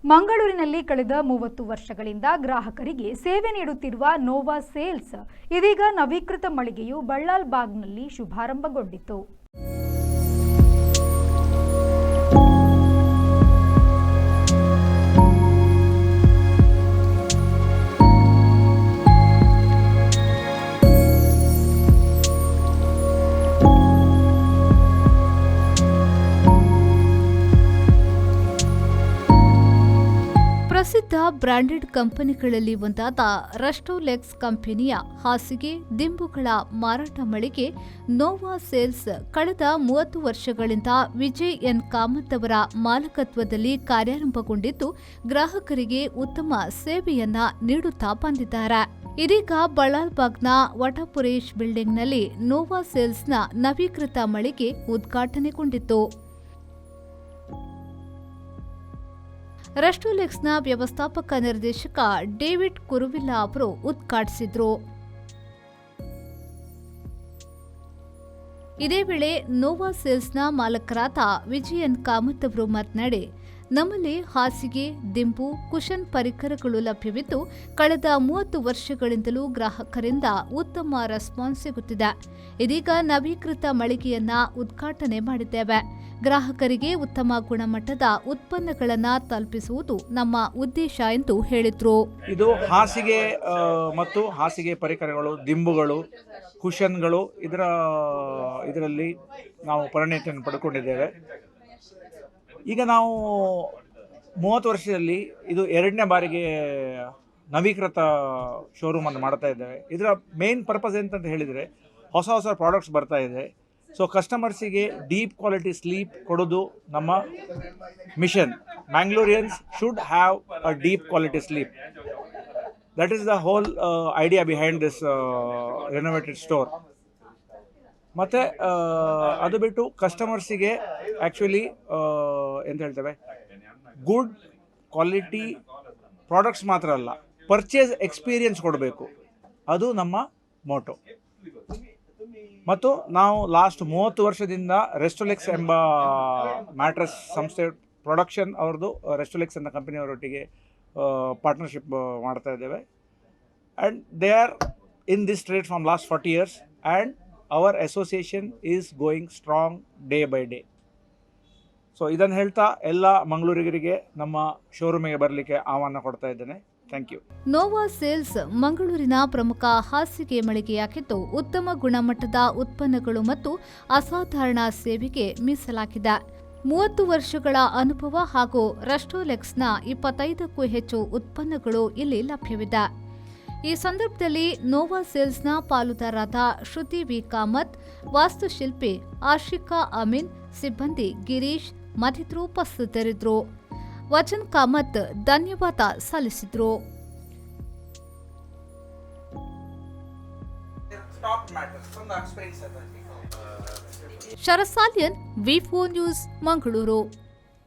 ಮಂಗಳೂರಿನಲ್ಲಿ ಕಳೆದ 30 ವರ್ಷಗಳಿಂದ ಗ್ರಾಹಕರಿಗೆ ಸೇವೆ ನೀಡುತ್ತಿರುವ ನೋವಾ ಸೇಲ್ಸ್ ಇದೀಗ ನವೀಕೃತ ಮಳಿಗೆಯು ಬಳ್ಳಾಲ್ ಬಾಗ್ನಲ್ಲಿ ಶುಭಾರಂಭಗೊಂಡಿತು. ಪ್ರಸಿದ್ಧ ಬ್ರಾಂಡೆಡ್ ಕಂಪನಿಗಳಲ್ಲಿ ಒಂದಾದ ರಸ್ಟೋಲೆಕ್ಸ್ ಕಂಪನಿಯ ಹಾಸಿಗೆ ದಿಂಬುಗಳ ಮಾರಾಟ ಮಳಿಗೆ ನೋವಾ ಸೇಲ್ಸ್ ಕಳೆದ 30 ವರ್ಷಗಳಿಂದ ವಿಜಯ್ ಎನ್ ಕಾಮತ್ ಅವರ ಮಾಲಕತ್ವದಲ್ಲಿ ಕಾರ್ಯಾರಂಭಗೊಂಡಿದ್ದು ಗ್ರಾಹಕರಿಗೆ ಉತ್ತಮ ಸೇವೆಯನ್ನ ನೀಡುತ್ತಾ ಬಂದಿದ್ದಾರೆ. ಇದೀಗ ಬಳ್ಳಾಲ್ಬಾಗ್ನ ವಟಪುರೇಶ್ ಬಿಲ್ಡಿಂಗ್ನಲ್ಲಿ ನೋವಾ ಸೇಲ್ಸ್ನ ನವೀಕೃತ ಮಳಿಗೆ ಉದ್ಘಾಟನೆಗೊಂಡಿತು. ರಸ್ಟೋಲೆಕ್ಸ್ನ ವ್ಯವಸ್ಥಾಪಕ ನಿರ್ದೇಶಕ ಡೇವಿಡ್ ಕುರುವಿಲ್ಲಾ ಅವರು ಉದ್ಘಾಟಿಸಿದರು. ಇದೇ ವೇಳೆ ನೋವಾ ಸೇಲ್ಸ್ನ ಮಾಲಕರಾದ ವಿಜಯನ್ ಕಾಮತ್ ಅವರು ಮಾತನಾಡಿ, ನಮ್ಮಲ್ಲಿ ಹಾಸಿಗೆ, ದಿಂಬು, ಕುಶನ್ ಪರಿಕರಗಳು ಲಭ್ಯವಿದ್ದು ಕಳೆದ 30 ವರ್ಷಗಳಿಂದಲೂ ಗ್ರಾಹಕರಿಂದ ಉತ್ತಮ ರೆಸ್ಪಾನ್ಸ್ ಸಿಗುತ್ತಿದೆ. ಇದೀಗ ನವೀಕೃತ ಮಳಿಗೆಯನ್ನ ಉದ್ಘಾಟನೆ ಮಾಡಿದ್ದೇವೆ. ಗ್ರಾಹಕರಿಗೆ ಉತ್ತಮ ಗುಣಮಟ್ಟದ ಉತ್ಪನ್ನಗಳನ್ನು ತಲುಪಿಸುವುದು ನಮ್ಮ ಉದ್ದೇಶ ಎಂದು ಹೇಳಿದ್ರು. ಇದು ಹಾಸಿಗೆ ಮತ್ತು ಹಾಸಿಗೆ ಪರಿಕರಗಳು, ದಿಂಬುಗಳು, ಕುಶನ್ಗಳು ಇದರಲ್ಲಿ ನಾವು ಪರಿಣತಿಯನ್ನು ಪಡ್ಕೊಂಡಿದ್ದೇವೆ. ಈಗ ನಾವು 30 ವರ್ಷದಲ್ಲಿ ಇದು 2ನೇ ಬಾರಿಗೆ ನವೀಕೃತ ಶೋರೂಮನ್ನು ಮಾಡ್ತಾ ಇದ್ದೇವೆ. ಇದರ ಮೇನ್ ಪರ್ಪಸ್ ಎಂತಂತ ಹೇಳಿದರೆ ಹೊಸ ಪ್ರಾಡಕ್ಟ್ಸ್ ಬರ್ತಾ ಇದೆ. ಸೊ ಕಸ್ಟಮರ್ಸಿಗೆ ಡೀಪ್ ಕ್ವಾಲಿಟಿ ಸ್ಲೀಪ್ ಕೊಡೋದು ನಮ್ಮ mission. Mangaloreans should have a deep quality sleep. That is the whole idea behind this renovated store. ಮತ್ತು ಅದು ಬಿಟ್ಟು ಕಸ್ಟಮರ್ಸಿಗೆ ಆ್ಯಕ್ಚುಲಿ ಎಂತ ಹೇಳ್ತೇವೆ, ಗುಡ್ ಕ್ವಾಲಿಟಿ ಪ್ರಾಡಕ್ಟ್ಸ್ ಮಾತ್ರ ಅಲ್ಲ, ಪರ್ಚೇಸ್ ಎಕ್ಸ್ಪೀರಿಯನ್ಸ್ ಕೊಡಬೇಕು. ಅದು ನಮ್ಮ ಮೋಟೋ. ಮತ್ತು ನಾವು ಲಾಸ್ಟ್ 30 ವರ್ಷದಿಂದ ರೆಸ್ಟೋಲೆಕ್ಸ್ ಎಂಬ ಮ್ಯಾಟ್ರೆಸ್ ಸಂಸ್ಥೆ ಪ್ರೊಡಕ್ಷನ್ ಅವ್ರದ್ದು ರೆಸ್ಟೋಲೆಕ್ಸ್ ಅನ್ನೋ ಕಂಪನಿಯವರೊಟ್ಟಿಗೆ ಪಾರ್ಟ್ನರ್ಶಿಪ್ ಮಾಡ್ತಾ ಇದ್ದೇವೆ. And they are in this trade from last 40 years and our association is going strong day by day. So ಇದನ್ನು ಹೇಳ್ತಾ ಎಲ್ಲ ಮಂಗಳೂರಿಗರಿಗೆ ನಮ್ಮ ಶೋರೂಮಿಗೆ ಬರಲಿಕ್ಕೆ ಆಹ್ವಾನ ಕೊಡ್ತಾ ಇದ್ದೇನೆ. Thank you. ನೋವಾ ಸೇಲ್ಸ್ ಮಂಗಳೂರಿನ ಪ್ರಮುಖ ಹಾಸಿಗೆ ಮಳಿಗೆಯಾಗಿದ್ದು ಉತ್ತಮ ಗುಣಮಟ್ಟದ ಉತ್ಪನ್ನಗಳು ಮತ್ತು ಅಸಾಧಾರಣ ಸೇವೆಗೆ ಮೀಸಲಾಗಿದೆ. 30 ವರ್ಷಗಳ ಅನುಭವ ಹಾಗೂ ರಸ್ಟೋಲೆಕ್ಸ್ನ 25ಕ್ಕೂ ಹೆಚ್ಚು ಉತ್ಪನ್ನಗಳು ಇಲ್ಲಿ ಲಭ್ಯವಿದೆ. ಈ ಸಂದರ್ಭದಲ್ಲಿ ನೋವಾ ಸೇಲ್ಸ್ನ ಪಾಲುದಾರರಾದ ಶ್ರುತಿ ವಿ ಕಾಮತ್, ವಾಸ್ತುಶಿಲ್ಪಿ ಆಶಿಕಾ ಅಮೀನ್, ಸಿಬ್ಬಂದಿ ಗಿರೀಶ್ ಮತ್ತಿತರರು ಉಪಸ್ಥಿತರಿದ್ದರು. ವಚನ್ ಕಾಮತ್ ಧನ್ಯವಾದ ಸಲ್ಲಿಸಿದರು. ಶರಸಾಲಿಯನ್, ವಿ4 ನ್ಯೂಸ್, ಮಂಗಳೂರು.